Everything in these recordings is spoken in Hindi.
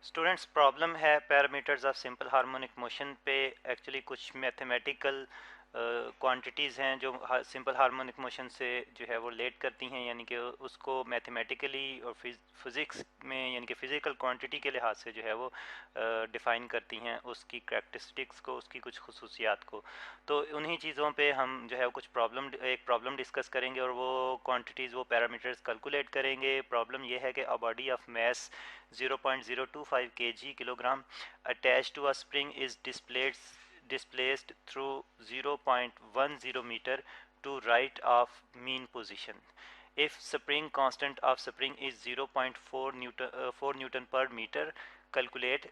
स्टूडेंट्स प्रॉब्लम है parameters of simple harmonic motion पे। एक्चुअली कुछ मैथमेटिकल क्वांटिटीज़ हैं जो सिंपल हार्मोनिक मोशन से जो है वो रिलेट करती हैं, यानी कि उसको मैथमेटिकली और फिज़िक्स में यानी कि फ़िज़िकल क्वांटिटी के लिहाज से जो है वो डिफ़ाइन करती हैं उसकी करैक्टरिस्टिक्स को, उसकी कुछ खसूसियात को। तो उन्हीं चीज़ों पे हम जो है कुछ एक प्रॉब्लम डिस्कस करेंगे और वो क्वांटिटीज़, वो पैरामीटर्स कैलकुलेट करेंगे। प्रॉब्लम ये है कि a body of mass 0.025 kg kilogram attached to a spring is displaced through 0.10 meter to right of mean position. If spring constant of spring is 0.4 Newton per meter, calculate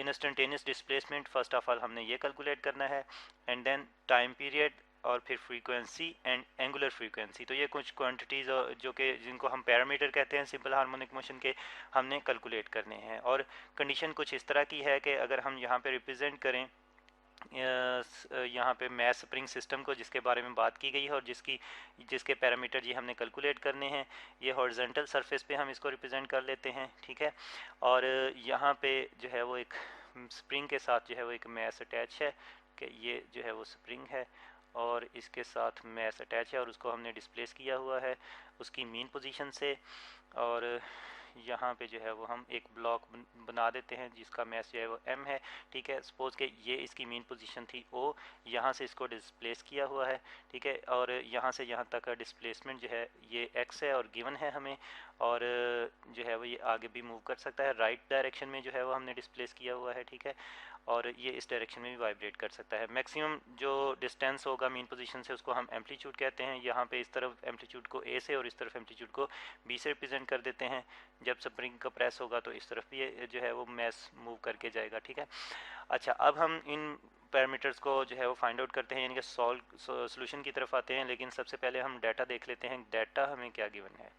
instantaneous displacement. First of all हमने ये कैलकुलेट करना है, एंड देन टाइम पीरियड, और फिर फ्रीक्वेंसी एंड एंगुलर फ्रीक्वेंसी। तो ये कुछ क्वांटिटीज़ जो कि जिनको हम पैरामीटर कहते हैं सिंपल हार्मोनिक मोशन के, हमने कैलकुलेट करने हैं। और कंडीशन कुछ इस तरह की है कि अगर हम यहाँ पे रिप्रेजेंट करें यहाँ पे मैस स्प्रिंग सिस्टम को, जिसके बारे में बात की गई है और जिसके पैरामीटर ये हमने कैलकुलेट करने हैं, ये हॉरिजॉन्टल सरफेस पे हम इसको रिप्रेजेंट कर लेते हैं, ठीक है। और यहाँ पे जो है वो एक स्प्रिंग के साथ जो है वो एक मैस अटैच है कि ये जो है वो स्प्रिंग है और इसके साथ मैस अटैच है और उसको हमने डिस्प्लेस किया हुआ है उसकी मीन पोजीशन से। और यहाँ पे जो है वो हम एक ब्लॉक बना देते हैं जिसका मैस जो है वो m है, ठीक है। सपोज कि ये इसकी मीन पोजीशन थी o, यहाँ से इसको डिस्प्लेस किया हुआ है, ठीक है। और यहाँ से यहाँ तक का डिस्प्लेसमेंट जो है ये x है और गिवन है हमें, और जो है वो ये आगे भी मूव कर सकता है, राइट डायरेक्शन में जो है वो हमने डिस्प्लेस किया हुआ है, ठीक है। और ये इस डायरेक्शन में भी वाइब्रेट कर सकता है। मैक्सिमम जो डिस्टेंस होगा मीन पोजीशन से उसको हम एम्पलीट्यूड कहते हैं। यहाँ पे इस तरफ एम्पलीट्यूड को a से और इस तरफ एम्पलीट्यूड को b से रिप्रेजेंट कर देते हैं। जब स्प्रिंग का प्रेस होगा तो इस तरफ भी जो है वो मैस मूव करके जाएगा, ठीक है। अच्छा, अब हम इन पैरामीटर्स को जो है वो फाइंड आउट करते हैं, यानी कि सोल्यूशन की तरफ आते हैं। लेकिन सबसे पहले हम डाटा देख लेते हैं, डाटा हमें क्या गिवन है।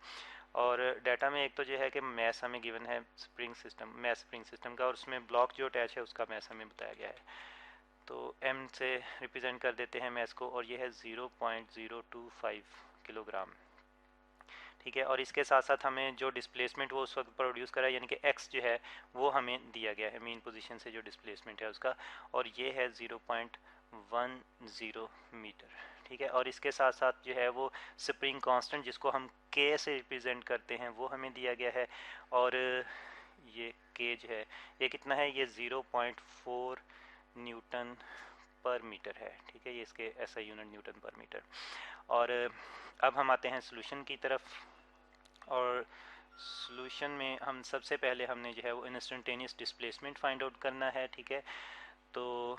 और डाटा में एक तो जो है कि मैस हमें गिवन है मैस स्प्रिंग सिस्टम का, और उसमें ब्लॉक जो अटैच है उसका मैस हमें बताया गया है। तो m से रिप्रेजेंट कर देते हैं मैस को, और ये है 0.025 किलोग्राम, ठीक है। और इसके साथ साथ हमें जो डिस्प्लेसमेंट वो उस वक्त प्रोड्यूस करा, यानी कि x जो है वो हमें दिया गया है मीन पोजीशन से जो डिस्प्लेसमेंट है उसका, और ये है 0.10 मीटर, ठीक है। और इसके साथ साथ जो है वो स्प्रिंग कांस्टेंट जिसको हम k से रिप्रेजेंट करते हैं वो हमें दिया गया है, और ये k जो है ये कितना है, ये 0.4 न्यूटन पर मीटर है, ठीक है। ये इसके ऐसा यूनिट न्यूटन पर मीटर। और अब हम आते हैं सोल्यूशन की तरफ, और सोल्यूशन में हम सबसे पहले हमने जो है वो इंस्टेंटेनियस डिस्प्लेसमेंट फाइंड आउट करना है, ठीक है। तो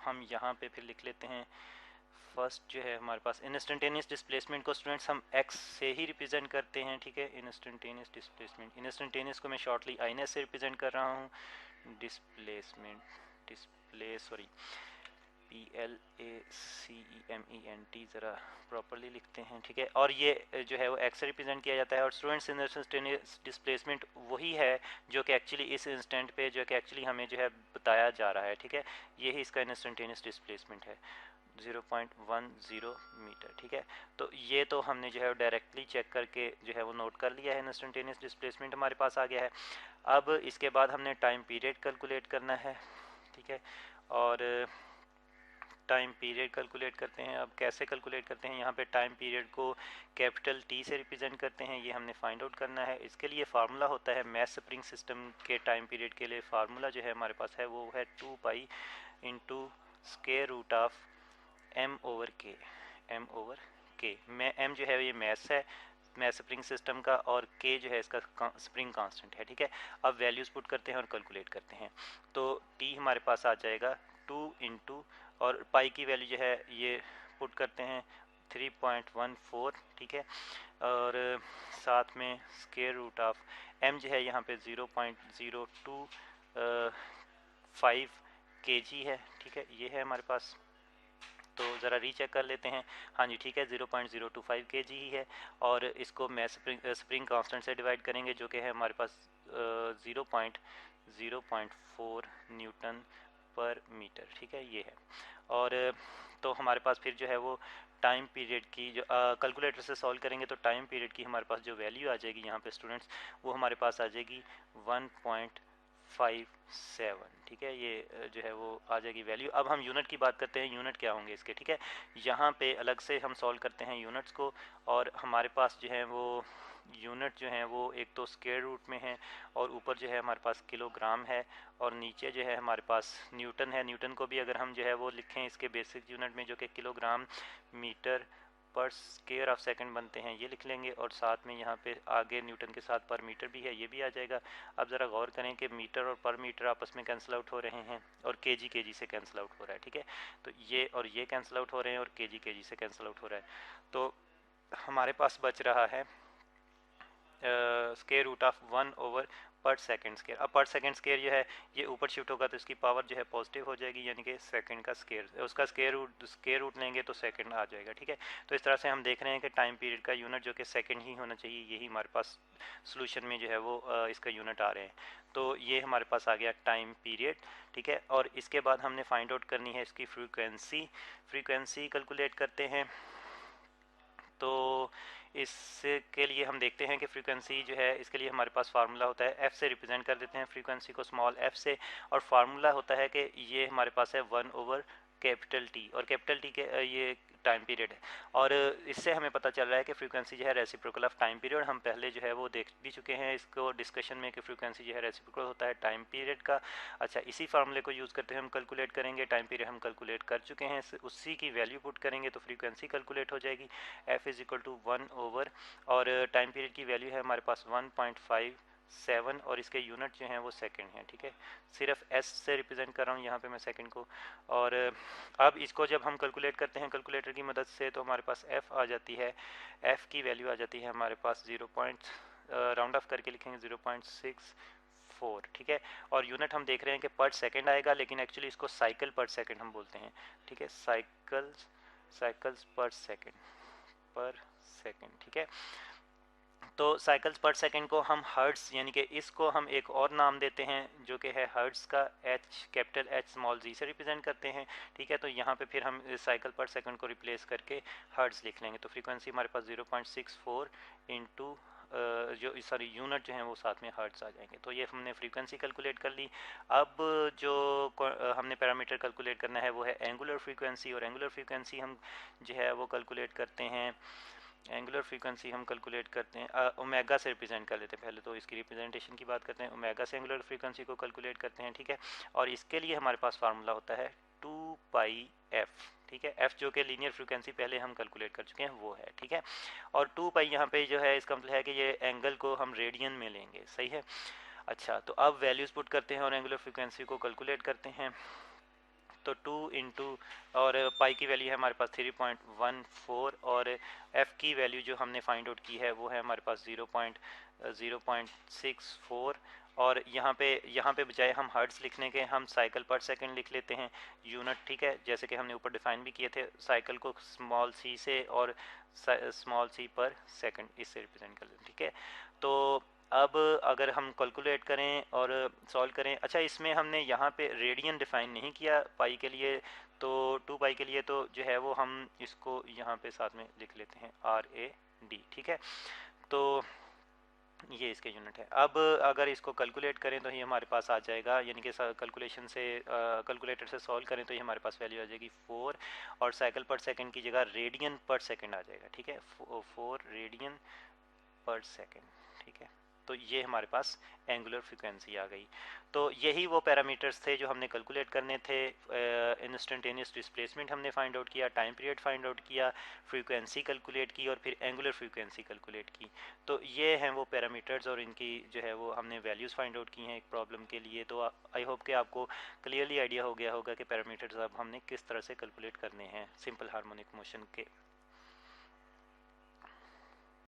हम यहाँ पे फिर लिख लेते हैं। फर्स्ट जो है हमारे पास इंस्टेंटेनियस डिस्प्लेसमेंट को स्टूडेंट्स हम x से ही रिप्रेजेंट करते हैं, ठीक है। इंस्टेंटेनियस डिस्प्लेसमेंट, इंस्टेंटेनियस को मैं शॉर्टली INS से रिप्रेजेंट कर रहा हूँ। PLACEMENT ज़रा प्रॉपरली लिखते हैं, ठीक है। और ये जो है वो x से रिप्रेजेंट किया जाता है। और स्टूडेंट्स इंस्टेंटेनियस डिस्प्लेसमेंट वही है जो कि एक्चुअली इस इंस्टेंट पे जो कि एक्चुअली हमें जो है बताया जा रहा है, ठीक है। यही इसका इंस्टेंटेनियस डिस्प्लेसमेंट है, 0.10 मीटर, ठीक है। तो ये तो हमने जो है डायरेक्टली चेक करके जो है वो नोट कर लिया है, इंस्टेंटेनियस डिस्प्लेसमेंट हमारे पास आ गया है। अब इसके बाद हमने टाइम पीरियड कैलकुलेट करना है, ठीक है। और टाइम पीरियड कैलकुलेट करते हैं। अब कैसे कैलकुलेट करते हैं, यहाँ पे टाइम पीरियड को कैपिटल T से रिप्रेजेंट करते हैं, ये हमने फाइंड आउट करना है। इसके लिए फार्मूला होता है मैस स्प्रिंग सिस्टम के टाइम पीरियड के लिए फार्मूला जो है हमारे पास है वो है 2 pi into square root of m/k। मैं m जो है ये मैस है, मैस स्प्रिंग सिस्टम का, और k जो है इसका स्प्रिंग कांस्टेंट है, ठीक है। अब वैल्यूज़ पुट करते हैं और कैलकुलेट करते हैं। तो t हमारे पास आ जाएगा 2 इंटू, और पाई की वैल्यू जो है ये पुट करते हैं 3.14, ठीक है। और साथ में स्क्वायर रूट ऑफ m जो है यहाँ पे 0.025 kg है, ठीक है। ये है हमारे पास। तो ज़रा रीचेक कर लेते हैं। हाँ जी, ठीक है, 0.025 kg ही है। और इसको मैं स्प्रिंग कांस्टेंट से डिवाइड करेंगे जो कि है हमारे पास 0.4 न्यूटन पर मीटर, ठीक है, ये है। और तो हमारे पास फिर जो है वो टाइम पीरियड की जो कैलकुलेटर से सॉल्व करेंगे तो टाइम पीरियड की हमारे पास जो वैल्यू आ जाएगी यहाँ पे स्टूडेंट्स, वो हमारे पास आ जाएगी 1.57। ठीक है, ये जो है वो आ जाएगी वैल्यू। अब हम यूनिट की बात करते हैं, यूनिट क्या होंगे इसके। ठीक है, यहाँ पे अलग से हम सॉल्व करते हैं यूनिट्स को, और हमारे पास जो है वो यूनिट जो है वो एक तो स्क्वायर रूट में है, और ऊपर जो है हमारे पास किलोग्राम है, और नीचे जो है हमारे पास न्यूटन है। न्यूटन को भी अगर हम जो है वो लिखें इसके बेसिक यूनिट में, जो कि किलोग्राम मीटर पर स्क्वायर ऑफ सेकंड बनते हैं, ये लिख लेंगे, और साथ में यहाँ पे आगे न्यूटन के साथ पर मीटर भी है, ये भी आ जाएगा। अब ज़रा गौर करें कि मीटर और पर मीटर आपस में कैंसिल आउट हो रहे हैं, और केजी से कैंसिल आउट हो रहा है। ठीक है, तो ये और ये कैंसिल आउट हो रहे हैं, और केजी से कैंसिल आउट हो रहा है। तो हमारे पास बच रहा है स्क्वायर रूट ऑफ 1 ओवर पर सेकंड स्क्वायर। अब पर सेकंड स्क्वायर जो है ये ऊपर शिफ्ट होगा तो इसकी पावर जो है पॉजिटिव हो जाएगी, यानी कि सेकंड का स्क्वायर, उसका स्क्वायर रूट लेंगे तो सेकंड आ जाएगा। ठीक है, तो इस तरह से हम देख रहे हैं कि टाइम पीरियड का यूनिट जो कि सेकंड ही होना चाहिए, यही हमारे पास सोल्यूशन में जो है वो इसका यूनिट आ रहे हैं। तो ये हमारे पास आ गया टाइम पीरियड। ठीक है, और इसके बाद हमने फाइंड आउट करनी है इसकी फ्रीक्वेंसी कैलकुलेट करते हैं। तो इसके लिए हम देखते हैं कि फ्रीक्वेंसी जो है, इसके लिए हमारे पास फार्मूला होता है, एफ से रिप्रेजेंट कर देते हैं फ्रीक्वेंसी को, स्मॉल एफ से, और फार्मूला होता है कि ये हमारे पास है 1 ओवर कैपिटल टी, और कैपिटल टी के ये टाइम पीरियड है। और इससे हमें पता चल रहा है कि फ्रीक्वेंसी जो है रेसिप्रोकल ऑफ टाइम पीरियड। हम पहले जो है वो देख भी चुके हैं इसको डिस्कशन में कि फ्रीक्वेंसी जो है रेसिप्रोकल होता है टाइम पीरियड का। अच्छा, इसी फार्मूले को यूज़ करते हुए हम कैलकुलेट करेंगे, टाइम पीरियड हम कैलकुलेट कर चुके हैं, उसी की वैल्यू पुट करेंगे तो फ्रीक्वेंसी कैलकुलेट हो जाएगी, F is equal to 1 over, और टाइम पीरियड की वैल्यू है हमारे पास 1.57, और इसके यूनिट जो हैं वो सेकंड हैं। ठीक है, सिर्फ एस से रिप्रेजेंट कर रहा हूँ यहाँ पे मैं सेकंड को। और अब इसको जब हम कैलकुलेट करते हैं कैलकुलेटर की मदद से, तो हमारे पास एफ आ जाती है, एफ की वैल्यू आ जाती है हमारे पास राउंड ऑफ करके लिखेंगे 0.64। ठीक है, और यूनिट हम देख रहे हैं कि पर सेकंड आएगा, लेकिन एक्चुअली इसको साइकिल पर सेकंड हम बोलते हैं। ठीक है, साइकिल्स पर सेकंड। ठीक है, तो साइकिल्स पर सेकंड को हम हर्ट्स, यानी कि इसको हम एक और नाम देते हैं जो कि है हर्ट्स का, एच कैपिटल एच स्मॉल जी से रिप्रेजेंट करते हैं। ठीक है, तो यहाँ पे फिर हम साइकिल पर सेकंड को रिप्लेस करके हर्ट्स लिख लेंगे, तो फ्रीक्वेंसी हमारे पास 0.64 इंटू जो सॉरी यूनिट जो हैं वो साथ में हर्ट्स आ जाएंगे। तो ये हमने फ्रीक्वेंसी कैलकुलेट कर ली। अब जो हमने पैरामीटर कैलकुलेट करना है वो है एंगुलर फ्रीक्वेंसी, और एंगुलर फ्रीक्वेंसी हम जो है वो कैलकुलेट करते हैं, एंगुलर फ्रीक्वेंसी हम कैलकुलेट करते हैं ओमेगा से रिप्रेजेंट कर लेते हैं। पहले तो इसकी रिप्रेजेंटेशन की बात करते हैं, ओमेगा से एंगुलर फ्रीक्वेंसी को कैलकुलेट करते हैं। ठीक है, और इसके लिए हमारे पास फार्मूला होता है 2 पाई एफ। ठीक है, एफ जो कि लीनियर फ्रीक्वेंसी पहले हम कैलकुलेट कर चुके हैं वो है। ठीक है, और 2 पाई यहाँ पे जो है इसका मतलब है कि ये एंगल को हम रेडियन में लेंगे। सही है। अच्छा, तो अब वैल्यूज़ पुट करते हैं और एंगुलर फ्रीक्वेंसी को कैलकुलेट करते हैं। तो 2 इंटू, और पाई की वैल्यू है हमारे पास 3.14, और एफ़ की वैल्यू जो हमने फाइंड आउट की है वो है हमारे पास 0.64, और यहाँ पे बजाय हम हर्ट्स लिखने के हम साइकिल पर सेकंड लिख लेते हैं यूनिट। ठीक है, जैसे कि हमने ऊपर डिफाइन भी किए थे, साइकिल को स्मॉल सी से और स्मॉल सी पर सेकंड इससे रिप्रेजेंट कर लेते हैं। ठीक है, तो अब अगर हम कैलकुलेट करें और सॉल्व करें, अच्छा इसमें हमने यहाँ पे रेडियन डिफाइन नहीं किया पाई के लिए, तो 2 पाई के लिए तो जो है वो हम इसको यहाँ पे साथ में लिख लेते हैं RAD। ठीक है, तो ये इसके यूनिट है। अब अगर इसको कैलकुलेट करें तो ये हमारे पास आ जाएगा, यानी कि कैलकुलेशन से कैलकुलेटर से सॉल्व करें तो ये हमारे पास वैल्यू आ जाएगी 4, और साइकिल पर सेकंड की जगह रेडियन पर सेकंड आ जाएगा। ठीक है, 4 रेडियन पर सेकंड। ठीक है, तो ये हमारे पास एंगुलर फ्रीक्वेंसी आ गई। तो यही वो पैरामीटर्स थे जो हमने कैलकुलेट करने थे। इंस्टेंटेनियस डिस्प्लेसमेंट हमने फाइंड आउट किया, टाइम पीरियड फाइंड आउट किया, फ्रीक्वेंसी कैलकुलेट की, और फिर एंगुलर फ्रीक्वेंसी कैलकुलेट की। तो ये हैं वो पैरामीटर्स, और इनकी जो है वो हमने वैल्यूज़ फाइंड आउट की हैं एक प्रॉब्लम के लिए। तो आई होप कि आपको क्लियरली आइडिया हो गया होगा कि पैरामीटर्स अब हमने किस तरह से कैलकुलेट करने हैं सिंपल हार्मोनिक मोशन के